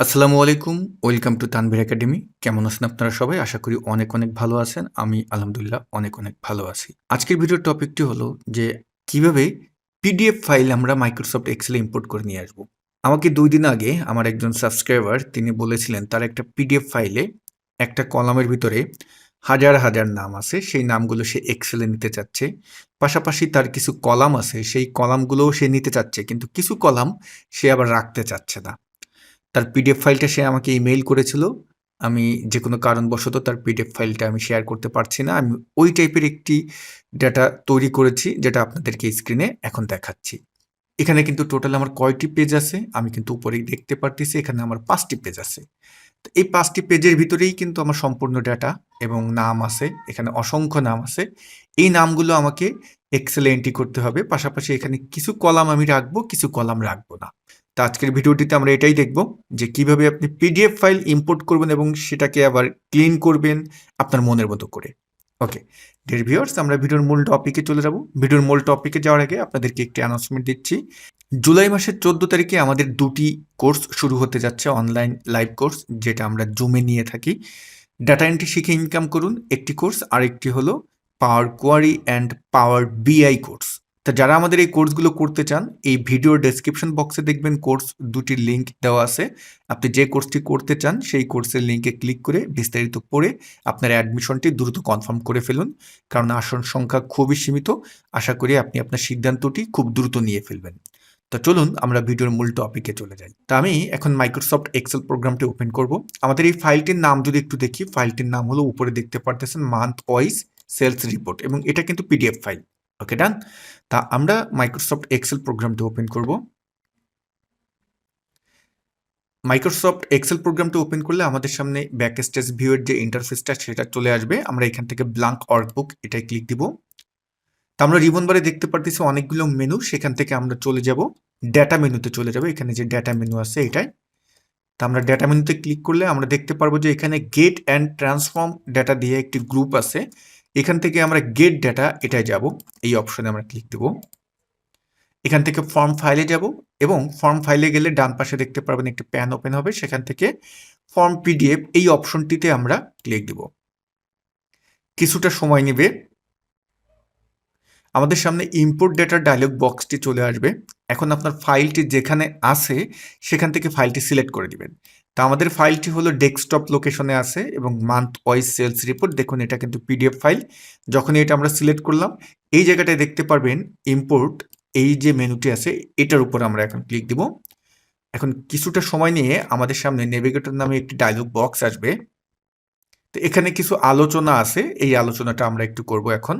আসসালামু আলাইকুম। Welcome to Tanvir academy. কেমন আছেন আপনারা সবাই? আশা করি অনেক, অনেক ভালো আছেন। আমি আলহামদুলিল্লাহ অনেক, অনেক ভালো আছি। আজকের ভিডিওর টপিকটি হলো যে কিভাবে পিডিএফ ফাইল আমরা মাইক্রোসফট এক্সেলে ইম্পোর্ট করে নিয়ে আসবো। আমাকে ২ দিন আগে আমার একজন সাবস্ক্রাইবার তিনি বলেছিলেন তার একটা পিডিএফ ফাইলে একটা কলামের ভিতরে হাজার, হাজার নাম আছে। সেই নামগুলো সে এক্সেলে নিতে চাচ্ছে। পাশাপাশি তার কিছু কলাম আছে, সেই কলামগুলোও সে নিতে চাচ্ছে। কিন্তু কিছু কলাম সে আবার রাখতে চাচ্ছে না। তার পিডিএফ ফাইলটা সে আমাকে ইমেইল করেছিল। আমি যেকোনো কারণবশত তার পিডিএফ ফাইলটা আমি শেয়ার করতে পারছি না। আমি ওই টাইপের একটি ডেটা তৈরি করেছি যেটা আপনাদেরকে স্ক্রিনে এখন দেখাচ্ছি। এখানে কিন্তু টোটাল আমার কয়টি পেজ আছে আমি কিন্তু উপরেই দেখতে পারতেছি। এখানে আমার ৫ টি পেজ আছে। তো এই ৫ টি পেজের ভিতরেই কিন্তু আমার সম্পূর্ণ ডেটা এবং নাম আছে। এখানে অসংখ্য নাম আছে। এই নামগুলো আমাকে এক্সেলে এন্ট্রি করতে হবে। পাশাপাশি এখানে কিছু কলাম আমি রাখবো, কিছু কলাম রাখবো না। তো আজকের ভিডিওটিতে আমরা এটাই দেখব যে কিভাবে আপনি পিডিএফ ফাইল ইম্পোর্ট করবেন এবং সেটাকে আবার ক্লিন করবেন আপনার মনের মতো করে। ওকে, ডিয়ার ভিউয়ার্স, আমরা ভিডিওর মূল টপিকে চলে যাব। ভিডিওর মূল টপিকে যাওয়ার আগে আপনাদেরকে একটি অ্যানাউন্সমেন্ট দিচ্ছি। জুলাই মাসের ১৪ তারিখে আমাদের ২টি কোর্স শুরু হতে যাচ্ছে, অনলাইন লাইভ কোর্স, যেটা আমরা জুমে নিয়ে থাকি। ডাটা এন্ট্রি শিখে ইনকাম করুন একটি কোর্স, আরেকটি হলো পাওয়ার কোয়ারি অ্যান্ড পাওয়ার বিআই কোর্স। তা যারা আমাদের এই কোর্সগুলো করতে চান, এই ভিডিওর ডেসক্রিপশন বক্সে দেখবেন কোর্স দুটির লিঙ্ক দেওয়া আছে। আপনি যে কোর্সটি করতে চান সেই কোর্সের লিঙ্কে ক্লিক করে বিস্তারিত পড়ে আপনার অ্যাডমিশনটি দ্রুত কনফার্ম করে ফেলুন, কারণ আসন সংখ্যা খুবই সীমিত। আশা করি আপনি আপনার সিদ্ধান্তটি খুব দ্রুত নিয়ে ফেলবেন। তো চলুন আমরা ভিডিওর মূল টপিকে চলে যাই। তো আমি এখন মাইক্রোসফট এক্সেল প্রোগ্রামটি ওপেন করব। আমাদের এই ফাইলটির নাম যদি একটু দেখি, ফাইলটির নাম হলো, উপরে দেখতে পারতেছেন, মান্থ ওয়াইজ সেলস রিপোর্ট, এবং এটা কিন্তু পিডিএফ ফাইল। ওকে, ডান। তা আমরা মাইক্রোসফট এক্সেল প্রোগ্রামটি ওপেন করব। মাইক্রোসফট এক্সেল প্রোগ্রামটি ওপেন করলে আমাদের সামনে ব্যাকস্টেজ ভিউয়ের যে ইন্টারফেসটা সেটা চলে আসবে। আমরা এখান থেকে ব্ল্যাঙ্ক ওয়ার্কবুক এটাই ক্লিক দিব। তা আমরা রিবন বারে দেখতে পারতেছি অনেকগুলো মেনু, সেখান থেকে আমরা চলে যাব ডেটা মেনুতে চলে যাব। এখানে যে ডেটা মেনু আছে এটাই। তা আমরা ডেটা মেনুতে ক্লিক করলে আমরা দেখতে পারবো যে এখানে গেট অ্যান্ড ট্রান্সফর্ম ডেটা দিয়ে একটি গ্রুপ আছে। এখান থেকে আমরা গেট ডেটা এটাই যাব, এই অপশনে আমরা ক্লিক দেব। এখান থেকে ফর্ম ফাইলে যাব এবং ফর্ম ফাইলে গেলে ডান পাশে দেখতে পারবেন একটি প্যান ওপেন হবে, সেখান থেকে ফর্ম পিডিএফ এই অপশনটিতে আমরা ক্লিক দেব। কিছুটা সময় নেবে। আমাদের সামনে ইম্পোর্ট ডেটার ডায়লগ বক্সটি চলে আসবে। এখন আপনার ফাইলটি যেখানে আছে সেখান থেকে ফাইলটি সিলেক্ট করে দিবেন। তা আমাদের ফাইলটি হলো ডেস্কটপ লোকেশনে আছে এবং মান্থ ওয়াইজ সেলস রিপোর্ট। দেখুন এটা কিন্তু পিডিএফ ফাইল। যখনই এটা আমরা সিলেক্ট করলাম, এই জায়গাটায় দেখতে পারবেন ইম্পোর্ট, এই যে মেনুটি আছে এটার উপর আমরা এখন ক্লিক দিব। এখন কিছুটা সময় নিয়ে আমাদের সামনে নেভিগেটর নামে একটি ডায়লগ বক্স আসবে। তো এখানে কিছু আলোচনা আছে, এই আলোচনাটা আমরা একটু করব এখন।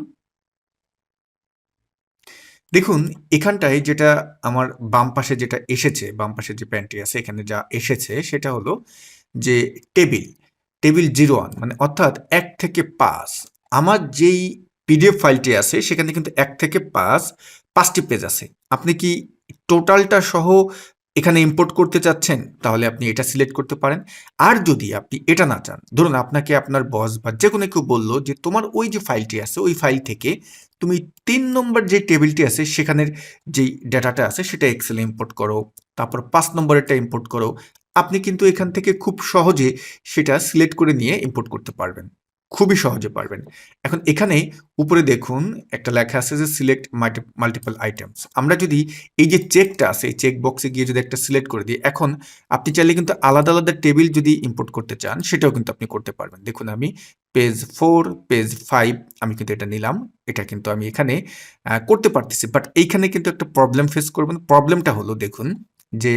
দেখুন এখানটায় যেটা আমার বাম পাশে যেটা এসেছে, বাম পাশে যে প্যানটি আছে এখানে যা এসেছে সেটা হলো যে টেবিল 01, মানে অর্থাৎ ১ থেকে ৫। আমার যেই পিডিএফ ফাইলটি আছে সেখানে কিন্তু ১ থেকে ৫টি পেজ আছে। আপনি কি টোটালটা সহ এখানে ইম্পোর্ট করতে চাচ্ছেন, তাহলে আপনি এটা সিলেক্ট করতে পারেন। আর যদি আপনি এটা না চান, ধরুন আপনাকে আপনার বস বা যে কোনো কেউ বললো যে তোমার ওই যে ফাইলটি আছে ওই ফাইল থেকে তুমি ৩ নম্বর যে টেবিলটি আছে সেখানের যেই ডেটাটা আছে সেটা এক্সেলে ইম্পোর্ট করো, তারপর ৫ নম্বরেরটা ইম্পোর্ট করো। আপনি কিন্তু এখান থেকে খুব সহজে সেটা সিলেক্ট করে নিয়ে ইম্পোর্ট করতে পারবেন। খুবই সহজে পারবেন। এখন এখানে উপরে দেখুন একটা লেখা আছে যে সিলেক্ট মাল্টিপল আইটেমস। আমরা যদি এই যে চেকটা আছে এই চেক বক্সে গিয়ে যদি একটা সিলেক্ট করে দিই, এখন আপনি চাইলে কিন্তু আলাদা, আলাদা টেবিল যদি ইম্পোর্ট করতে চান সেটাও কিন্তু আপনি করতে পারবেন। দেখুন আমি পেজ 4, পেজ 5 আমি কিন্তু এটা নিলাম। এটা কিন্তু আমি এখানে করতে পারতেছি। বাট এইখানে কিন্তু একটা প্রবলেম ফেস করবেন। প্রবলেমটা হলো দেখুন যে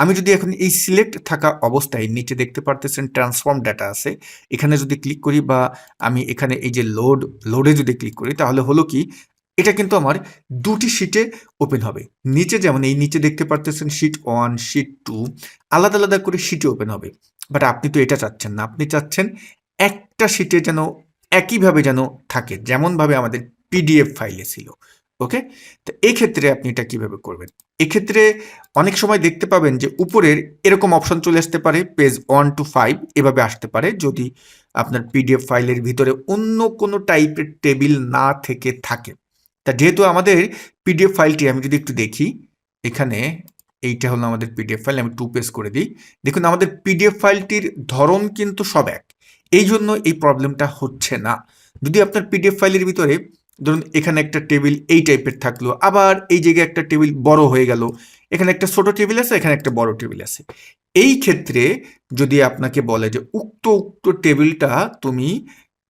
আমি যদি এখন এই সিলেক্ট থাকা অবস্থায় নিচে দেখতে পারতেছেন ট্রান্সফর্ম ডাটা আছে। এখানে যদি ক্লিক করি বা আমি এখানে এই যে লোডে যদি ক্লিক করি, তাহলে হলো কি এটা কিন্তু আমার ২টি শিটে ওপেন হবে। নিচে যেমন এই নিচে দেখতে পারতেছেন শিট 1, শিট 2 আলাদা, আলাদা করে শিটে ওপেন হবে। বাট আপনি তো এটা চাচ্ছেন না। আপনি চাচ্ছেন একটা শিটে যেন একইভাবে যেন থাকে, যেমনভাবে আমাদের পিডিএফ ফাইলে ছিল। ওকে? তো এক্ষেত্রে আপনি এটা কিভাবে করবেন? এক্ষেত্রে অনেক সময় দেখতে পাবেন যে উপরের এরকম অপশন চলে আসতে পারে, পেজ 1 to 5 এভাবে আসতে পারে যদি আপনার পিডিএফ ফাইলের ভিতরে অন্য কোনো টাইপের টেবিল না থেকে থাকে। তা যেহেতু আমাদের পিডিএফ ফাইলটি আমি যদি একটু দেখি, এখানে এইটা হলো আমাদের পিডিএফ ফাইল। আমি 2 পেজ করে দিই। দেখুন আমাদের পিডিএফ ফাইলটির ধরন কিন্তু সব এক। এই জন্য এই প্রবলেমটা হচ্ছে না। যদি আপনার পিডিএফ ফাইলের ভিতরে ধরুন এখানে একটা টেবিল এই টাইপের থাকলো, আবার এই জায়গায় একটা টেবিল বড় হয়ে গেল, এখানে একটা ছোট টেবিল আছে, এখানে একটা বড় টেবিল আছে। এই ক্ষেত্রে যদি আপনাকে বলে যে উক্ত টেবিলটা তুমি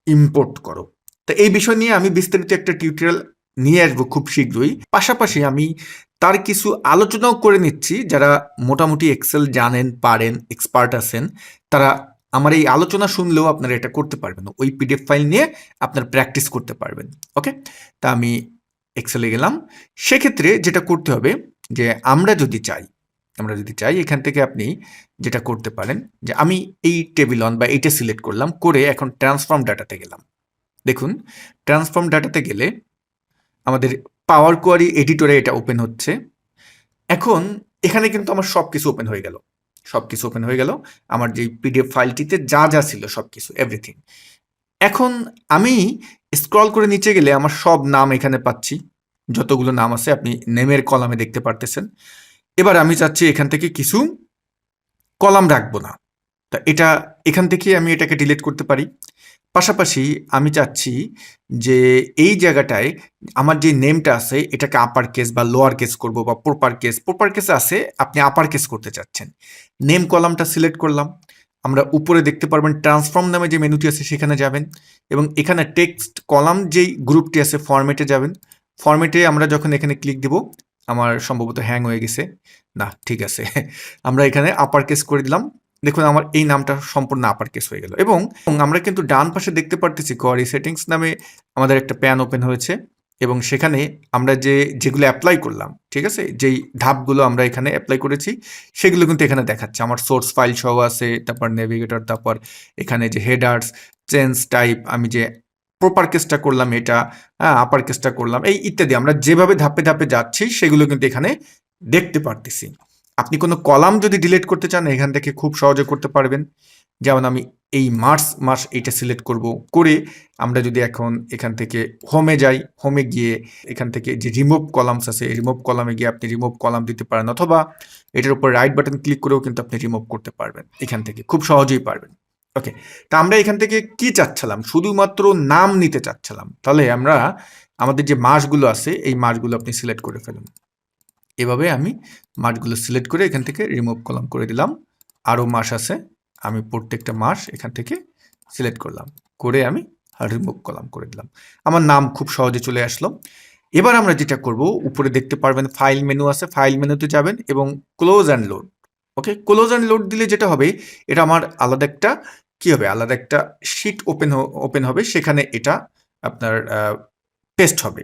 ইম্পোর্ট করো, তো এই বিষয় নিয়ে আমি বিস্তারিত একটা টিউটোরিয়াল নিয়ে আসবো খুব শীঘ্রই। পাশাপাশি আমি তার কিছু আলোচনাও করে নিচ্ছি। যারা মোটামুটি এক্সেল জানেন, পারেন, এক্সপার্ট আছেন, তারা আমার এই আলোচনা শুনলেও আপনারা এটা করতে পারবেন। ওই পিডিএফ ফাইল নিয়ে আপনার প্র্যাকটিস করতে পারবেন। ওকে, তা আমি এক্সেলে গেলাম। সেক্ষেত্রে যেটা করতে হবে যে আমরা যদি চাই এখান থেকে আপনি যেটা করতে পারেন যে আমি এই টেবিল অন বা এইটা সিলেক্ট করলাম, করে এখন ট্রান্সফর্ম ডাটাতে গেলাম। দেখুন ট্রান্সফর্ম ডাটাতে গেলে আমাদের পাওয়ার কোয়ারি এডিটরে এটা ওপেন হচ্ছে। এখন এখানে কিন্তু আমার সবকিছু ওপেন হয়ে গেল। আমার যে পিডিএফ ফাইলটিতে যা যা ছিল সবকিছু, এভরিথিং। এখন আমি স্ক্রল করে নিচে গেলে আমার সব নাম এখানে পাচ্ছি, যতগুলো নাম আছে আপনি নেমের কলামে দেখতে পারতেছেন। এবার আমি চাচ্ছি এখান থেকে কিছু কলাম রাখবো না, তা এখান থেকে আমি এটাকে ডিলিট করতে পারি। পাশাপাশি আমি চাচ্ছি যে এই জায়গাটায় আমার যে নেমটা আছে এটাকে আপার কেস বা লোয়ার কেস করব, বা প্রপার কেস আছে, আপনি আপার কেস করতে চাচ্ছেন। নেম কলামটা সিলেক্ট করলাম। আমরা উপরে দেখতে পারবেন ট্রান্সফর্ম নামে যে মেনুটি আছে সেখানে যাবেন, এবং এখানে টেক্সট কলাম যেই গ্রুপটি আছে ফরম্যাটে যাবেন। ফরম্যাটে আমরা যখন এখানে ক্লিক দিব, আমার সম্ভবত হ্যাং হয়ে গেছে, না ঠিক আছে, আমরা এখানে আপার কেস করে দিলাম। দেখুন আমার এই নামটা সম্পূর্ণ আপার কেস হয়ে গেল। এবং আমরা কিন্তু ডান পাশে দেখতে পারতেছি কোয়ারি সেটিংস নামে আমাদের একটা প্যান ওপেন হয়েছে, এবং সেখানে আমরা যেগুলো অ্যাপ্লাই করলাম, ঠিক আছে, যেই ধাপগুলো আমরা এখানে অ্যাপ্লাই করেছি সেগুলো কিন্তু এখানে দেখাচ্ছে। আমার সোর্স ফাইল সহ আছে, তারপর নেভিগেটর, তারপর এখানে যে হেডার্স, চেঞ্জ টাইপ, আমি যে প্রপার কেসটা করলাম এটা, আপার কেসটা করলাম, এই ইত্যাদি আমরা যেভাবে ধাপে ধাপে যাচ্ছি সেগুলো কিন্তু এখানে দেখতে পারতেছি। আপনি কোনো কলাম যদি ডিলিট করতে চান এখান থেকে খুব সহজে করতে পারবেন। যেমন আমি এই মাস এইটা সিলেক্ট করব, করে আমরা যদি এখন এখান থেকে হোমে যাই, হোমে গিয়ে এখান থেকে যে রিমুভ কলামস আছে, রিমুভ কলামে গিয়ে আপনি রিমুভ কলাম দিতে পারেন, অথবা এটার উপর রাইট বাটন ক্লিক করেও কিন্তু আপনি রিমুভ করতে পারবেন। এখান থেকে খুব সহজেই পারবেন। ওকে, তা আমরা এখান থেকে কি চাচ্ছিলাম, শুধুমাত্র নাম নিতে চাচ্ছিলাম। তাহলে আমরা আমাদের যে মাসগুলো আছে এই মাসগুলো আপনি সিলেক্ট করে ফেলুন। এভাবে আমি মাসগুলো সিলেক্ট করে এখান থেকে রিমুভ কলাম করে দিলাম। আরও মাস আছে, আমি প্রত্যেকটা মাস এখান থেকে সিলেক্ট করলাম, করে আমি রিমুভ কলাম করে দিলাম। আমার নাম খুব সহজে চলে আসলো। এবার আমরা যেটা করব, উপরে দেখতে পারবেন ফাইল মেনু আছে, ফাইল মেনুতে যাবেন এবং close and load. Okay, close and load দিলে যেটা হবে, এটা আমার আলাদা একটা কি হবে, আলাদা একটা শিট ওপেন হবে, সেখানে এটা আপনার পেস্ট হবে।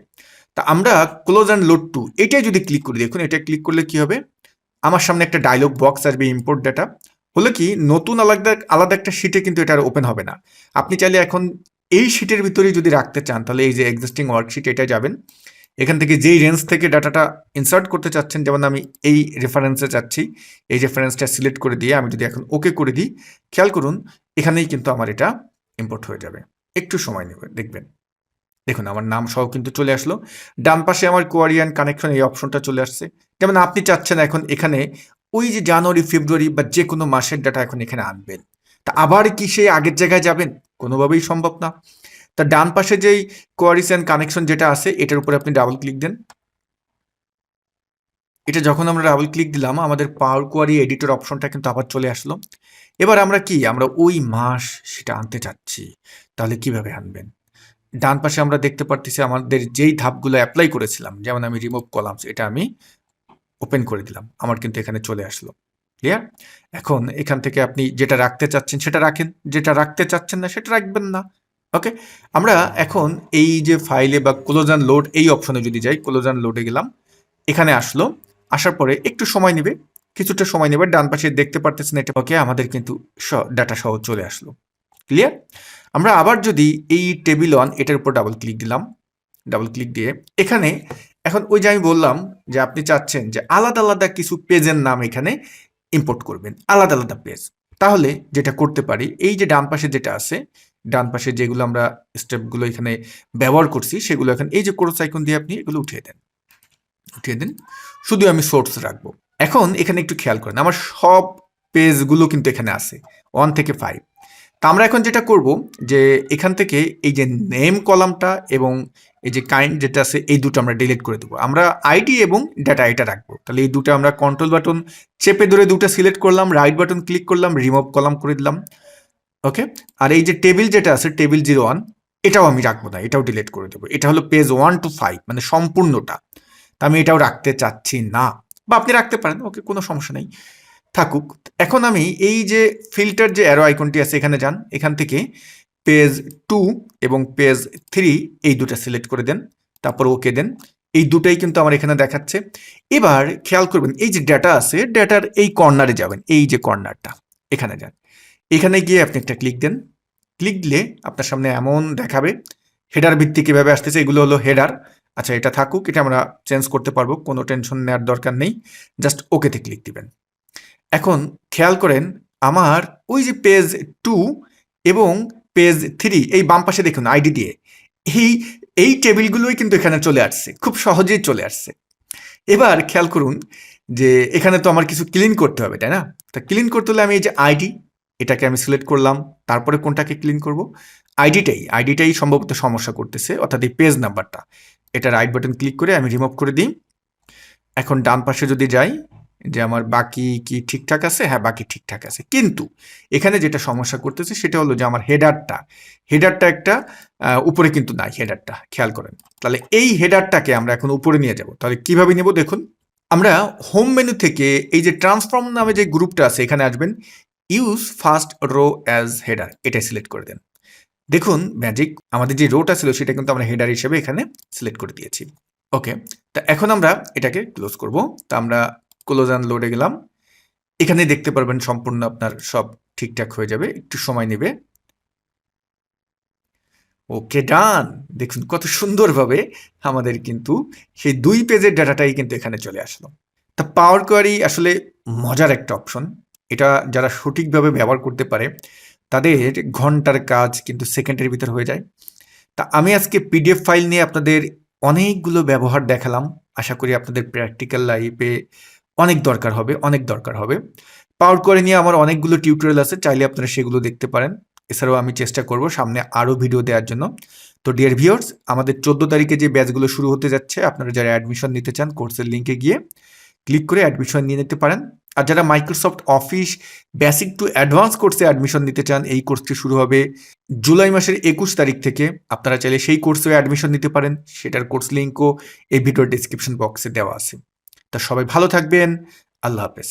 তা আমরা ক্লোজ অ্যান্ড লোড টু এটাই যদি ক্লিক করি, দেখুন এটা ক্লিক করলে কি হবে, আমার সামনে একটা ডায়লগ বক্স আসবে, ইম্পোর্ট ডাটা। হলো কি, নতুন আলাদা একটা শিটে কিন্তু এটা আর ওপেন হবে না। আপনি চাইলে এখন এই শিটের ভিতরে যদি রাখতে চান, তাহলে এই যে এক্সিস্টিং ওয়ার্কশিট এটা যাবেন, এখান থেকে যেই রেঞ্জ থেকে ডাটাটা ইনসার্ট করতে চাচ্ছেন, যেমন আমি এই রেফারেন্সে চাচ্ছি, এই রেফারেন্সটা সিলেক্ট করে দিয়ে আমি যদি এখন ওকে করে দিই, খেয়াল করুন এখানেই কিন্তু আমার এটা ইম্পোর্ট হয়ে যাবে। একটু সময় নেবে, দেখবেন। দেখুন আমার নাম সহ কিন্তু চলে আসলো। ডান পাশে আমার কোয়ারি অ্যান্ড কানেকশন এই অপশনটা চলে আসছে। যেমন আপনি চাচ্ছেন এখন এখানে ওই যে জানুয়ারি, ফেব্রুয়ারি বা যে কোনো মাসের ডাটা এখন এখানে আনবেন, তা আবার কি সেই আগের জায়গায় যাবেন? কোনোভাবেই সম্ভব না। তা ডান পাশে যেই কোয়ারিজ অ্যান্ড কানেকশন যেটা আছে এটার উপরে আপনি ডাবল ক্লিক দেন। এটা যখন আমরা ডাবল ক্লিক দিলাম, আমাদের পাওয়ার কোয়ারি এডিটর অপশনটা কিন্তু আবার চলে আসলো। এবার আমরা ওই মাস সেটা আনতে চাচ্ছি, তাহলে কিভাবে আনবেন? ডান পাশে আমরা দেখতে পারতেছি আমাদের যেই ধাপগুলো অ্যাপ্লাই করেছিলাম, যেমন আমি রিমুভ কলামস এটা আমি ওপেন করে দিলাম, আমার কিন্তু এখানে চলে আসলো। ক্লিয়ার? এখন এখান থেকে আপনি যেটা রাখতে চাচ্ছেন সেটা রাখেন, যেটা রাখতে চাচ্ছেন না সেটা রাখবেন না। ওকে, আমরা এখন এই যে ফাইলে বা ক্লোজ অ্যান্ড লোড এই অপশনে যদি যাই, ক্লোজ অ্যান্ড লোডে গেলাম, এখানে আসলো। আসার পরে একটু সময় নেবে, কিছুটা সময় নেবে। ডান পাশে দেখতে পারতেছেন এটা, ওকে, আমাদের কিন্তু ডাটা সহ চলে আসলো। ক্লিয়ার? আমরা আবার যদি এই টেবিল ওয়ান এটার উপর ডাবল ক্লিক দিলাম, ডাবল ক্লিক দিয়ে এখানে এখন ওই যে আমি বললাম যে আপনি চাচ্ছেন যে আলাদা আলাদা কিছু পেজের নাম এখানে ইম্পোর্ট করবেন, আলাদা আলাদা পেজ। তাহলে যেটা করতে পারি, এই যে ডান পাশে যেটা আছে, ডান পাশে যেগুলো আমরা স্টেপগুলো এখানে ব্যবহার করছি সেগুলো এখন এই যে ক্রস আইকন দিয়ে আপনি এগুলো উঠিয়ে দেন। শুধু আমি সোর্স রাখবো। এখন এখানে একটু খেয়াল করেন, আমার সব পেজগুলো কিন্তু এখানে আছে 1 থেকে 5। তা আমরা এখন যেটা করব যে এখান থেকে এই যে নেম কলামটা এবং এই যে কাইন্ড যেটা আছে এই দুটো আমরা ডিলিট করে দেবো। আমরা আইডি এবং ডাটা এটা রাখবো। তাহলে এই দুটো আমরা কন্ট্রোল বাটন চেপে ধরে দুটো সিলেক্ট করলাম, রাইট বাটন ক্লিক করলাম, রিমুভ কলাম করে দিলাম। ওকে, আর এই যে টেবিল যেটা আছে টেবিল 01 এটাও আমি রাখবো না, এটাও ডিলিট করে দেবো। এটা হলো পেজ 1 to 5 মানে সম্পূর্ণটা। তা আমি এটাও রাখতে চাচ্ছি না, বা আপনি রাখতে পারেন, ওকে, কোনো সমস্যা নেই, থাকুক। এখন আমি এই যে ফিল্টার যে অ্যারো আইকনটি আছে এখানে যান, এখান থেকে পেজ 2 এবং পেজ 3 এই দুটো সিলেক্ট করে দেন, তারপর ওকে দেন। এই দুটাই কিন্তু আমার এখানে দেখাচ্ছে। এবার খেয়াল করবেন এই যে ডেটা আছে, ডেটার এই কর্নারে যাবেন, এই যে কর্নারটা এখানে যান, এখানে গিয়ে আপনি একটা ক্লিক দেন। ক্লিক দিলে আপনার সামনে এমন দেখাবে। হেডার ভিত্তিক কীভাবে আসতেছে, এগুলো হলো হেডার। আচ্ছা, এটা থাকুক, এটা আমরা চেঞ্জ করতে পারবো, কোনো টেনশন নেওয়ার দরকার নেই। জাস্ট ওকেতে ক্লিক দিবেন। এখন খেয়াল করেন আমার ওই যে পেজ 2 এবং পেজ 3 এই বাম পাশে দেখুন আইডি দিয়ে এই এই টেবিলগুলোই কিন্তু এখানে চলে আসছে, খুব সহজেই চলে আসছে। এবার খেয়াল করুন যে এখানে তো আমার কিছু ক্লিন করতে হবে, তাই না? তা ক্লিন করতে হলে আমি এই যে আইডি এটাকে আমি সিলেক্ট করলাম, তারপরে কোনটাকে ক্লিন করব? আইডিটাই সম্ভবত সমস্যা করতেছে, অর্থাৎ এই পেজ নাম্বারটা। এটা রাইট বাটন ক্লিক করে আমি রিমুভ করে দিই। এখন ডান পাশে যদি যাই যে আমার বাকি কি ঠিকঠাক আছে, হ্যাঁ বাকি ঠিকঠাক আছে, কিন্তু এখানে যেটা সমস্যা করতেছে সেটা হলো যে আমার হেডারটা একটা উপরে কিন্তু নাই, হেডারটা খেয়াল করেন। তাহলে এই হেডারটাকে আমরা এখন উপরে নিয়ে যাব। তাহলে কিভাবে নেব দেখুন, আমরা হোম মেনু থেকে এই যে ট্রান্সফর্ম নামে যে গ্রুপটা আছে এখানে আসবেন, use first row as header এটাই সিলেক্ট করে দেন। দেখুন ম্যাজিক, আমাদের যে রোটা ছিল সেটা কিন্তু আমরা হেডার হিসেবে এখানে সিলেক্ট করে দিয়েছি। ওকে, তা এখন আমরা এটাকে ক্লোজ করব। তা আমরা ক্লোজ অ্যান্ড লোডে গেলাম। এখানে দেখতে পারবেন সম্পূর্ণ আপনার সব ঠিকঠাক হয়ে যাবে, একটু সময় নেবে। ওকে, ডান। দেখুন কত সুন্দরভাবে আমাদের কিন্তু সেই 2 পেজের ডাটাটাই কিন্তু এখানে চলে আসলো। তা পাওয়ার কোয়ারি আসলে মজার একটা অপশন। এটা যারা সঠিকভাবে ব্যবহার করতে পারে তাদের ঘন্টার কাজ কিন্তু সেকেন্ডের ভিতর হয়ে যায়। তা আমি আজকে পিডিএফ ফাইল নিয়ে আপনাদের অনেকগুলো ব্যবহার দেখালাম। আশা করি আপনাদের প্র্যাকটিক্যাল লাইফে অনেক দরকার হবে। পাওয়ার কোয়ারি নিয়ে আমার অনেকগুলো টিউটোরিয়াল আছে, চাইলে আপনারা সেগুলো দেখতে পারেন। এছাড়াও আমি চেষ্টা করব সামনে আরও ভিডিও দেওয়ার জন্য। তো ডিয়ার ভিউয়ার্স, আমাদের 14 তারিখে যে ব্যাচগুলো শুরু হতে যাচ্ছে, আপনারা যারা অ্যাডমিশন নিতে চান কোর্সের লিঙ্কে গিয়ে ক্লিক করে অ্যাডমিশন নিয়ে নিতে পারেন। আর যারা Microsoft office basic to advance কোর্সে অ্যাডমিশন নিতে চান, এই কোর্সটি শুরু হবে জুলাই মাসের 21 তারিখ থেকে। আপনারা চাইলে সেই কোর্সেও অ্যাডমিশন নিতে পারেন, সেটার কোর্স লিঙ্কও এই ভিডিওর ডেসক্রিপশন বক্সে দেওয়া আছে। তা সবাই ভালো থাকবেন, আল্লাহ হাফেজ।